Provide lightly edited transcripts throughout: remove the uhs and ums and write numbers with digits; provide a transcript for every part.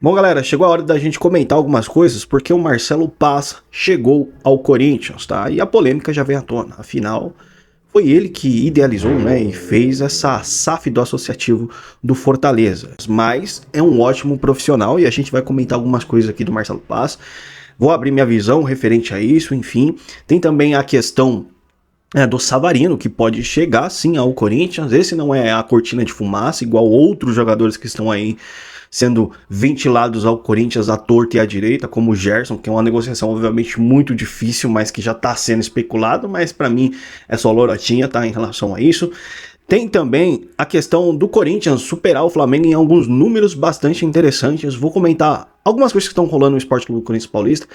Bom, galera, chegou a hora da gente comentar algumas coisas porque o Marcelo Paz chegou ao Corinthians, tá? E a polêmica já vem à tona. Afinal, foi ele que idealizou, né, e fez essa SAF do associativo do Fortaleza. Mas é um ótimo profissional e a gente vai comentar algumas coisas aqui do Marcelo Paz. Vou abrir minha visão referente a isso, enfim. Tem também a questão do Savarino, que pode chegar sim ao Corinthians. Esse não é a cortina de fumaça, igual outros jogadores que estão aí sendo ventilados ao Corinthians à torta e à direita, como o Gerson, que é uma negociação obviamente muito difícil, mas que já está sendo especulado, mas para mim é só lorotinha, tá, em relação a isso. Tem também a questão do Corinthians superar o Flamengo em alguns números bastante interessantes. Vou comentar algumas coisas que estão rolando no Esporte Clube Corinthians Paulista.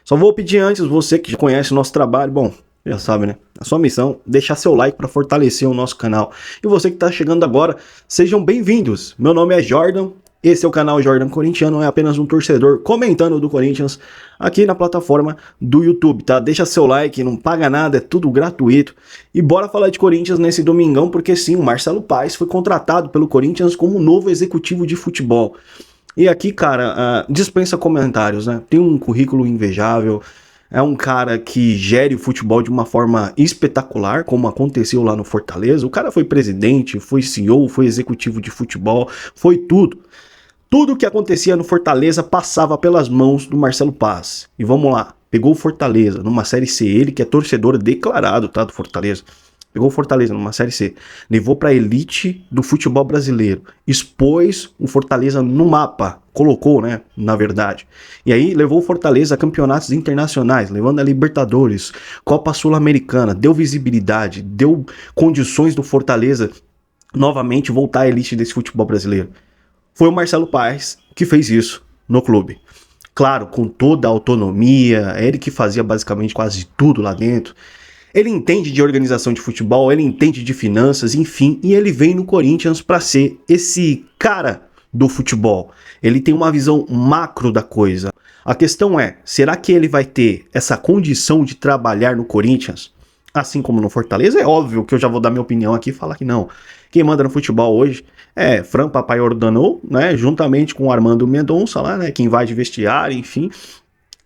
Só vou pedir antes, você que já conhece o nosso trabalho, bom, já sabe, né? A sua missão, deixar seu like para fortalecer o nosso canal. E você que está chegando agora, sejam bem-vindos. Meu nome é Jordan. Esse é o canal Jordan Corintiano, é apenas um torcedor comentando do Corinthians aqui na plataforma do YouTube, tá? Deixa seu like, não paga nada, é tudo gratuito. E bora falar de Corinthians nesse domingão, porque sim, o Marcelo Paes foi contratado pelo Corinthians como novo executivo de futebol. E aqui, cara, dispensa comentários, né? Tem um currículo invejável, é um cara que gere o futebol de uma forma espetacular, como aconteceu lá no Fortaleza. O cara foi presidente, foi CEO, foi executivo de futebol, foi tudo. Tudo que acontecia no Fortaleza passava pelas mãos do Marcelo Paz. E vamos lá, pegou o Fortaleza numa Série C, ele que é torcedor declarado, tá, do Fortaleza. Pegou o Fortaleza numa Série C, levou para a elite do futebol brasileiro, expôs o Fortaleza no mapa, colocou, né, na verdade. E aí levou o Fortaleza a campeonatos internacionais, levando a Libertadores, Copa Sul-Americana, deu visibilidade, deu condições do Fortaleza novamente voltar à elite desse futebol brasileiro. Foi o Marcelo Paes que fez isso no clube. Claro, com toda a autonomia, ele que fazia basicamente quase tudo lá dentro. Ele entende de organização de futebol, ele entende de finanças, enfim, e ele vem no Corinthians para ser esse cara do futebol. Ele tem uma visão macro da coisa. A questão é, será que ele vai ter essa condição de trabalhar no Corinthians? Assim como no Fortaleza? É óbvio que eu já vou dar minha opinião aqui e falar que não. Quem manda no futebol hoje é Fran Papai Ordanou, né, juntamente com o Armando Mendonça lá, né, que invade vestiário, enfim.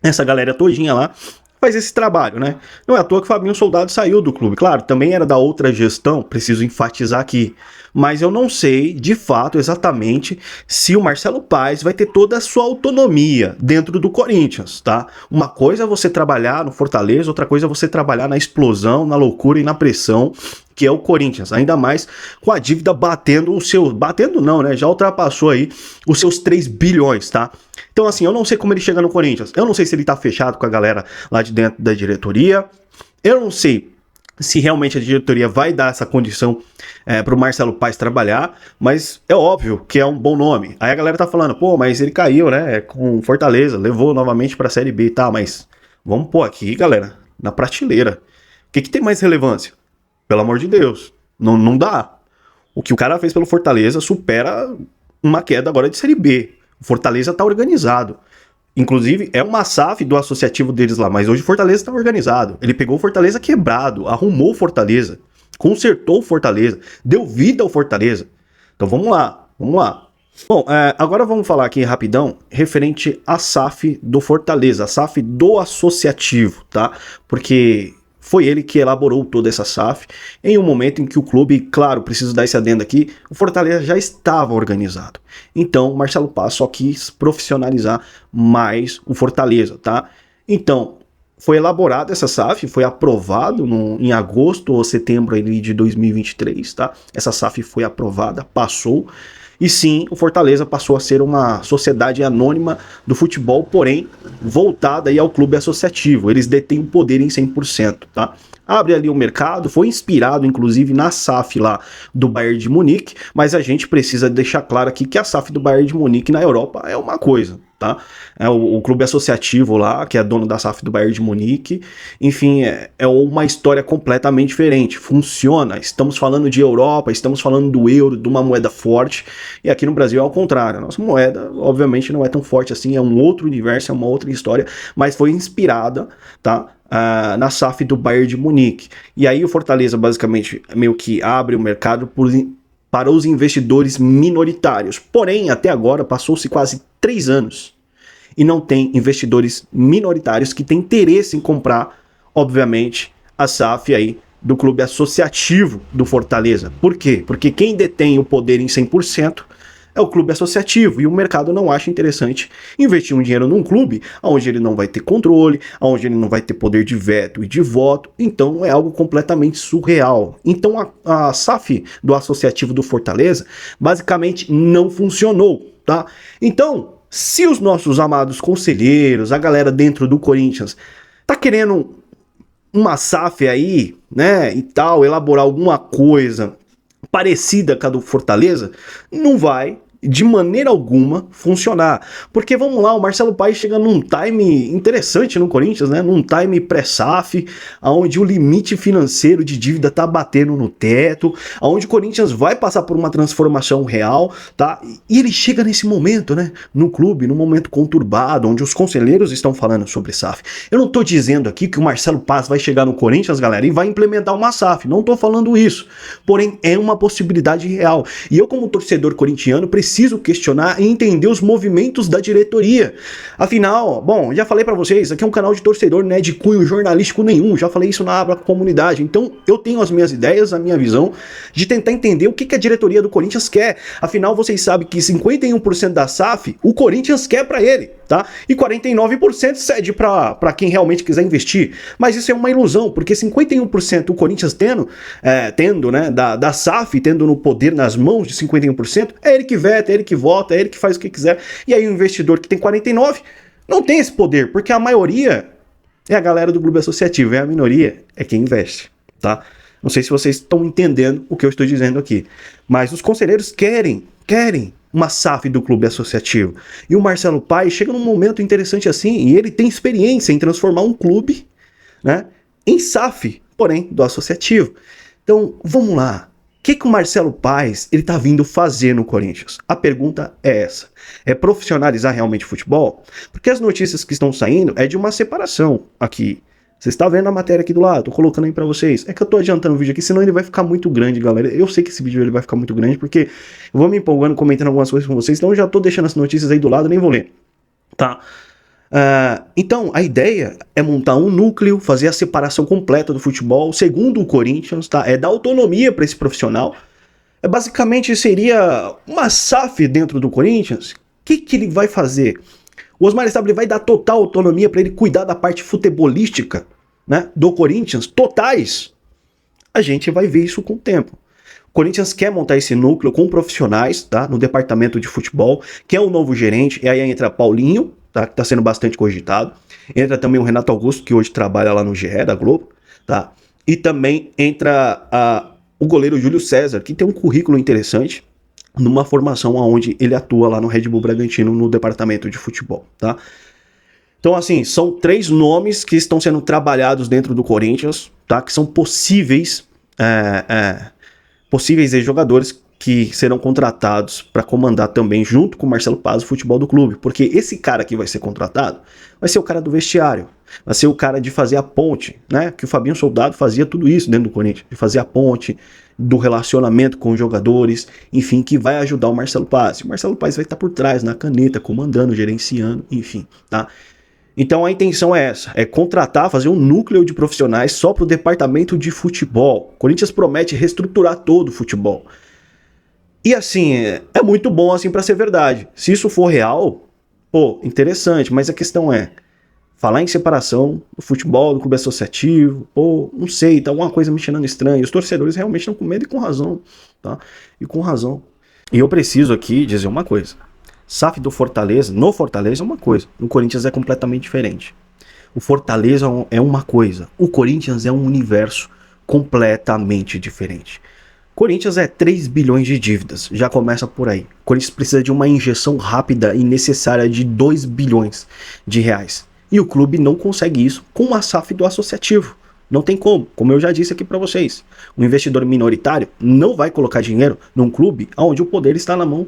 Essa galera todinha lá faz esse trabalho, né? Não é à toa que o Fabinho Soldado saiu do clube. Claro, também era da outra gestão, preciso enfatizar aqui. Mas eu não sei, de fato, exatamente, se o Marcelo Paes vai ter toda a sua autonomia dentro do Corinthians, tá? Uma coisa é você trabalhar no Fortaleza, outra coisa é você trabalhar na explosão, na loucura e na pressão, que é o Corinthians, ainda mais com a dívida batendo o seu... Batendo não, né? Já ultrapassou aí os seus 3 bilhões, tá? Então, assim, eu não sei como ele chega no Corinthians. Eu não sei se ele tá fechado com a galera lá de dentro da diretoria. Eu não sei se realmente a diretoria vai dar essa condição pro Marcelo Paes trabalhar, mas é óbvio que é um bom nome. Aí a galera tá falando, pô, mas ele caiu, né, com Fortaleza, levou novamente pra Série B, tá, mas vamos pôr aqui, galera, na prateleira. O que tem mais relevância? Pelo amor de Deus, não dá. O que o cara fez pelo Fortaleza supera uma queda agora de Série B. O Fortaleza tá organizado. Inclusive, é uma SAF do associativo deles lá, mas hoje o Fortaleza tá organizado. Ele pegou o Fortaleza quebrado, arrumou o Fortaleza, consertou o Fortaleza, deu vida ao Fortaleza. Então vamos lá, vamos lá. Bom, agora vamos falar aqui rapidão referente à SAF do Fortaleza, a SAF do associativo, tá? Porque foi ele que elaborou toda essa SAF em um momento em que o clube, claro, preciso dar esse adendo aqui, o Fortaleza já estava organizado. Então, Marcelo Paz só quis profissionalizar mais o Fortaleza, tá? Então, foi elaborada essa SAF, foi aprovado em agosto ou setembro ali de 2023, tá? Essa SAF foi aprovada, passou. E sim, o Fortaleza passou a ser uma sociedade anônima do futebol, porém voltada aí ao clube associativo. Eles detêm o poder em 100%, tá? Abre ali o mercado, foi inspirado inclusive na SAF lá do Bayern de Munique, mas a gente precisa deixar claro aqui que a SAF do Bayern de Munique na Europa é uma coisa, tá? É o clube associativo lá, que é dono da SAF do Bayern de Munique, enfim, é uma história completamente diferente, funciona, estamos falando de Europa, estamos falando do euro, de uma moeda forte, e aqui no Brasil é ao contrário, a nossa moeda obviamente não é tão forte assim, é um outro universo, é uma outra história, mas foi inspirada, tá? Na SAF do Bayern de Munique. E aí o Fortaleza basicamente meio que abre o mercado por para os investidores minoritários. Porém, até agora, passou-se quase 3 anos e não tem investidores minoritários que têm interesse em comprar, obviamente, a SAF aí do clube associativo do Fortaleza. Por quê? Porque quem detém o poder em 100% é o clube associativo, e o mercado não acha interessante investir um dinheiro num clube onde ele não vai ter controle, onde ele não vai ter poder de veto e de voto. Então é algo completamente surreal. Então a SAF do associativo do Fortaleza basicamente não funcionou, tá? Então, se os nossos amados conselheiros, a galera dentro do Corinthians, tá querendo uma SAF aí, né, e tal, elaborar alguma coisa parecida com a do Fortaleza, não vai de maneira alguma funcionar. Porque vamos lá, o Marcelo Paes chega num time interessante no Corinthians, né? Num time pré-SAF, onde o limite financeiro de dívida tá batendo no teto, onde o Corinthians vai passar por uma transformação real, tá? E ele chega nesse momento, né? No clube, num momento conturbado, onde os conselheiros estão falando sobre SAF. Eu não tô dizendo aqui que o Marcelo Paes vai chegar no Corinthians, galera, e vai implementar uma SAF. Não tô falando isso. Porém, é uma possibilidade real. E eu, como torcedor corintiano, preciso questionar e entender os movimentos da diretoria. Afinal, bom, já falei pra vocês, aqui é um canal de torcedor, não é de cunho jornalístico nenhum, já falei isso na aba comunidade. Então, eu tenho as minhas ideias, a minha visão de tentar entender o que a diretoria do Corinthians quer. Afinal, vocês sabem que 51% da SAF, o Corinthians quer pra ele, tá? E 49% cede pra quem realmente quiser investir. Mas isso é uma ilusão, porque 51% o Corinthians tendo, né, da SAF, tendo no poder nas mãos de 51%, é ele que veta, é ele que vota, é ele que faz o que quiser. E aí o investidor que tem 49% não tem esse poder, porque a maioria é a galera do clube associativo, é a minoria, é quem investe, tá? Não sei se vocês estão entendendo o que eu estou dizendo aqui, mas os conselheiros querem uma SAF do clube associativo. E o Marcelo Paes chega num momento interessante assim, e ele tem experiência em transformar um clube, né, em SAF, porém, do associativo. Então, vamos lá. O que o Marcelo Paes ele tá vindo fazer no Corinthians? A pergunta é essa. É profissionalizar realmente o futebol? Porque as notícias que estão saindo é de uma separação aqui. Você está vendo a matéria aqui do lado, tô colocando aí pra vocês. É que eu tô adiantando o vídeo aqui, senão ele vai ficar muito grande, galera. Eu sei que esse vídeo ele vai ficar muito grande, porque eu vou me empolgando, comentando algumas coisas com vocês, então eu já tô deixando as notícias aí do lado, nem vou ler, tá? Então, a ideia é montar um núcleo, fazer a separação completa do futebol, segundo o Corinthians, tá? É dar autonomia para esse profissional. Basicamente, seria uma SAF dentro do Corinthians. O que ele vai fazer? O Osmar Estable vai dar total autonomia para ele cuidar da parte futebolística, né, do Corinthians, totais. A gente vai ver isso com o tempo. O Corinthians quer montar esse núcleo com profissionais, tá, no departamento de futebol, que é o novo gerente, e aí entra Paulinho, tá, que está sendo bastante cogitado. Entra também o Renato Augusto, que hoje trabalha lá no GE da Globo, tá? E também entra o goleiro Júlio César, que tem um currículo interessante numa formação onde ele atua lá no Red Bull Bragantino, no departamento de futebol, tá? Então, assim, são 3 nomes que estão sendo trabalhados dentro do Corinthians, tá? Que são possíveis jogadores que serão contratados para comandar também, junto com o Marcelo Paes, o futebol do clube. Porque esse cara que vai ser contratado vai ser o cara do vestiário, vai ser o cara de fazer a ponte, né? Que o Fabinho Soldado fazia tudo isso dentro do Corinthians, de fazer a ponte, do relacionamento com os jogadores, enfim, que vai ajudar o Marcelo Paes. O Marcelo Paes vai estar por trás, na caneta, comandando, gerenciando, enfim, tá? Então a intenção é essa, é contratar, fazer um núcleo de profissionais só para o departamento de futebol. O Corinthians promete reestruturar todo o futebol. E assim, é muito bom assim para ser verdade. Se isso for real, pô, interessante, mas a questão é, falar em separação do futebol, do clube associativo, pô, não sei, tá alguma coisa me cheirando estranho. Os torcedores realmente estão com medo e com razão, tá? E com razão. E eu preciso aqui dizer uma coisa. SAF do Fortaleza, no Fortaleza é uma coisa, no Corinthians é completamente diferente. O Fortaleza é uma coisa, o Corinthians é um universo completamente diferente. Corinthians é 3 bilhões de dívidas, já começa por aí. O Corinthians precisa de uma injeção rápida e necessária de 2 bilhões de reais. E o clube não consegue isso com a SAF do associativo. Não tem como eu já disse aqui para vocês. O investidor minoritário não vai colocar dinheiro num clube onde o poder está na mão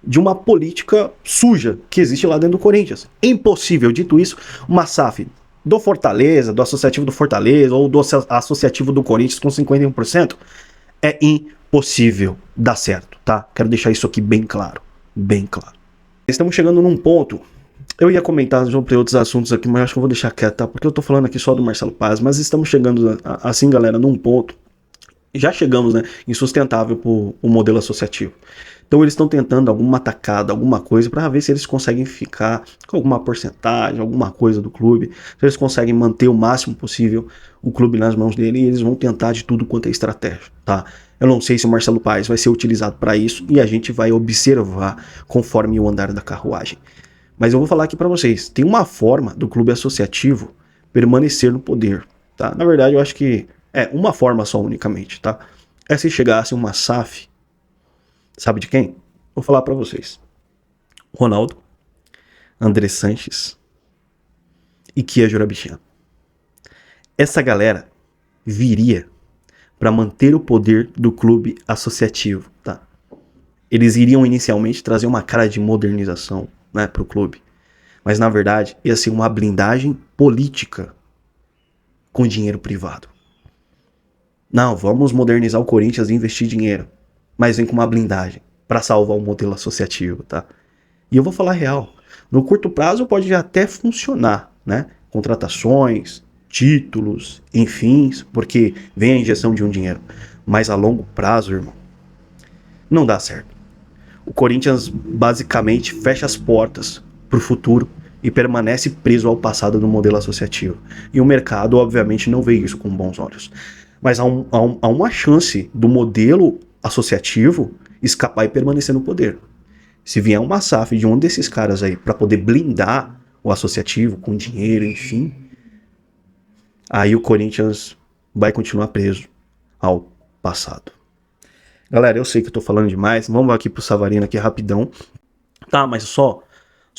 de uma política suja que existe lá dentro do Corinthians. É impossível, dito isso, uma SAF do Fortaleza, do associativo do Fortaleza ou do associativo do Corinthians com 51%, é possível dar certo, tá? Quero deixar isso aqui bem claro, bem claro. Estamos chegando num ponto, eu ia comentar sobre outros assuntos aqui, mas acho que eu vou deixar quieto, tá? Porque eu tô falando aqui só do Marcelo Paz, mas estamos chegando assim, galera, num ponto, já chegamos, né, insustentável pro o modelo associativo. Então eles estão tentando alguma tacada, alguma coisa, para ver se eles conseguem ficar com alguma porcentagem, alguma coisa do clube, se eles conseguem manter o máximo possível o clube nas mãos dele, e eles vão tentar de tudo quanto é estratégia, tá? Eu não sei se o Marcelo Paes vai ser utilizado para isso, e a gente vai observar conforme o andar da carruagem. Mas eu vou falar aqui para vocês, tem uma forma do clube associativo permanecer no poder, tá? Na verdade, eu acho que é uma forma só unicamente, tá? É se chegasse uma SAF, sabe de quem? Vou falar para vocês. Ronaldo, André Sanches e Kia Jorabichian. Essa galera viria para manter o poder do clube associativo, tá? Eles iriam inicialmente trazer uma cara de modernização, né, para o clube. Mas na verdade ia ser uma blindagem política com dinheiro privado. Não, vamos modernizar o Corinthians e investir dinheiro. Mas vem com uma blindagem para salvar o modelo associativo, tá? E eu vou falar real. No curto prazo pode até funcionar, né? Contratações, títulos, enfim, porque vem a injeção de um dinheiro. Mas a longo prazo, irmão, não dá certo. O Corinthians basicamente fecha as portas pro futuro e permanece preso ao passado no modelo associativo. E o mercado, obviamente, não vê isso com bons olhos. Mas há uma chance do modelo associativo escapar e permanecer no poder. Se vier uma SAF de um desses caras aí para poder blindar o associativo com dinheiro, enfim, aí o Corinthians vai continuar preso ao passado. Galera, eu sei que eu tô falando demais, vamos aqui pro Savarino aqui rapidão, tá? Mas só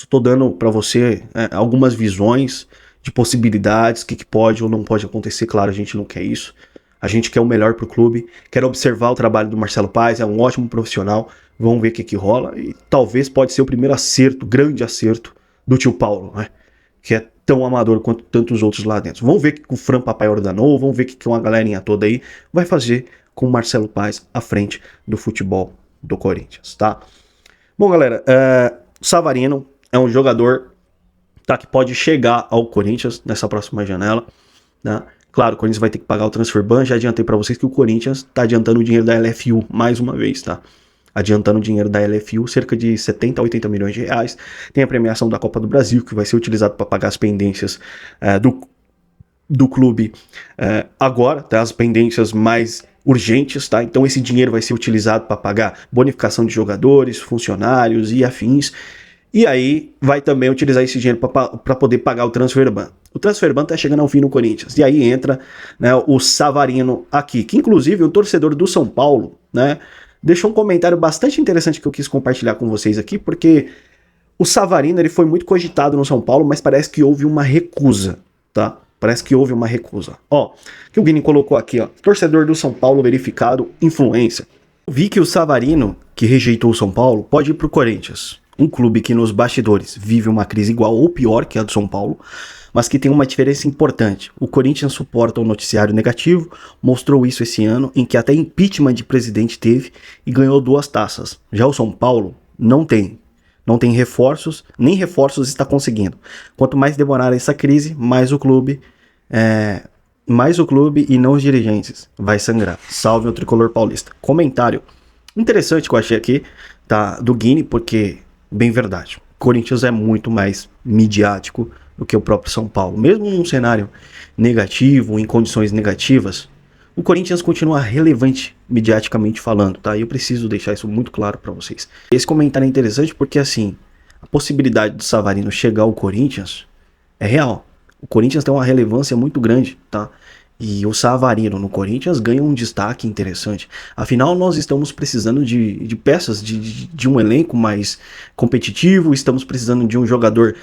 tô dando para você algumas visões de possibilidades, o que pode ou não pode acontecer. Claro, a gente não quer isso. A gente quer o melhor pro clube, quer observar o trabalho do Marcelo Paes, é um ótimo profissional, vamos ver o que rola, e talvez pode ser o primeiro acerto, grande acerto do tio Paulo, né? Que é tão amador quanto tantos outros lá dentro. Vamos ver o que o Fran Papai ordenou, vamos ver o que uma galerinha toda aí vai fazer com o Marcelo Paes à frente do futebol do Corinthians, tá? Bom, galera, Savarino é um jogador, tá, que pode chegar ao Corinthians nessa próxima janela, né? Claro, o Corinthians vai ter que pagar o transfer ban. Já adiantei para vocês que o Corinthians tá adiantando o dinheiro da LFU mais uma vez, tá? Adiantando o dinheiro da LFU, cerca de 70 a 80 milhões de reais. Tem a premiação da Copa do Brasil, que vai ser utilizado para pagar as pendências do clube agora, tá? As pendências mais urgentes, tá? Então esse dinheiro vai ser utilizado para pagar bonificação de jogadores, funcionários e afins. E aí vai também utilizar esse dinheiro para poder pagar o transfer ban. O transfer ban tá chegando ao fim no Corinthians. E aí entra, né, o Savarino aqui, que inclusive o torcedor do São Paulo, né, deixou um comentário bastante interessante que eu quis compartilhar com vocês aqui, porque o Savarino ele foi muito cogitado no São Paulo, mas parece que houve uma recusa, tá? Parece que houve uma recusa. Ó, que o Guini colocou aqui, ó, torcedor do São Paulo verificado, influência. Vi que o Savarino, que rejeitou o São Paulo, pode ir pro Corinthians. Um clube que nos bastidores vive uma crise igual ou pior que a do São Paulo, mas que tem uma diferença importante. O Corinthians suporta o noticiário negativo, mostrou isso esse ano, em que até impeachment de presidente teve e ganhou 2 taças. Já o São Paulo não tem reforços, nem reforços está conseguindo. Quanto mais demorar essa crise, mais o clube e não os dirigentes vai sangrar. Salve o tricolor paulista. Comentário interessante que eu achei aqui, tá, do Guini, porque bem verdade, o Corinthians é muito mais midiático do que o próprio São Paulo. Mesmo num cenário negativo, em condições negativas, o Corinthians continua relevante midiaticamente falando, tá? E eu preciso deixar isso muito claro para vocês. Esse comentário é interessante porque, assim, a possibilidade do Savarino chegar ao Corinthians é real. O Corinthians tem uma relevância muito grande, tá? E o Savarino no Corinthians ganha um destaque interessante. Afinal, nós estamos precisando de peças, de um elenco mais competitivo, estamos precisando de um jogador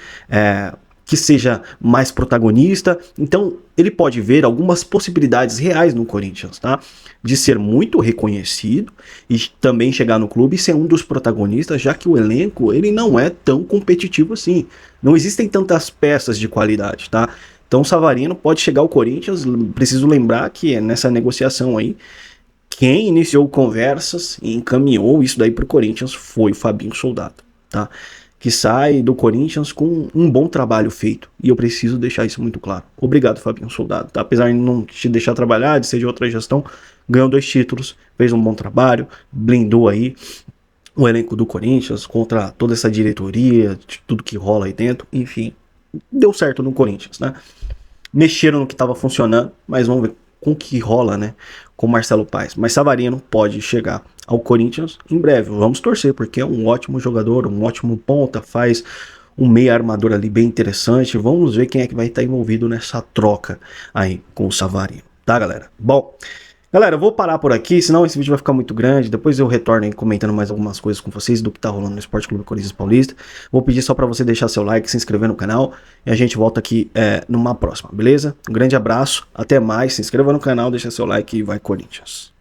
que seja mais protagonista. Então, ele pode ver algumas possibilidades reais no Corinthians, tá? De ser muito reconhecido e também chegar no clube e ser um dos protagonistas, já que o elenco ele não é tão competitivo assim. Não existem tantas peças de qualidade, tá? Então o Savarino pode chegar ao Corinthians. Preciso lembrar que nessa negociação aí quem iniciou conversas e encaminhou isso daí pro Corinthians foi o Fabinho Soldado, tá? Que sai do Corinthians com um bom trabalho feito. E eu preciso deixar isso muito claro. Obrigado, Fabinho Soldado, tá? Apesar de não te deixar trabalhar, de ser de outra gestão, ganhou 2 títulos, fez um bom trabalho, blindou aí o elenco do Corinthians contra toda essa diretoria, de tudo que rola aí dentro, enfim, deu certo no Corinthians, né? Mexeram no que estava funcionando, mas vamos ver com o que rola, né? Com o Marcelo Paes. Mas Savarino pode chegar ao Corinthians em breve. Vamos torcer, porque é um ótimo jogador, um ótimo ponta, faz um meia armador ali bem interessante. Vamos ver quem é que vai estar envolvido nessa troca aí com o Savarino, tá, galera? Bom, galera, eu vou parar por aqui, senão esse vídeo vai ficar muito grande. Depois eu retorno aí comentando mais algumas coisas com vocês do que tá rolando no Esporte Clube Corinthians Paulista. Vou pedir só para você deixar seu like, se inscrever no canal e a gente volta aqui numa próxima, beleza? Um grande abraço, até mais, se inscreva no canal, deixa seu like e vai Corinthians.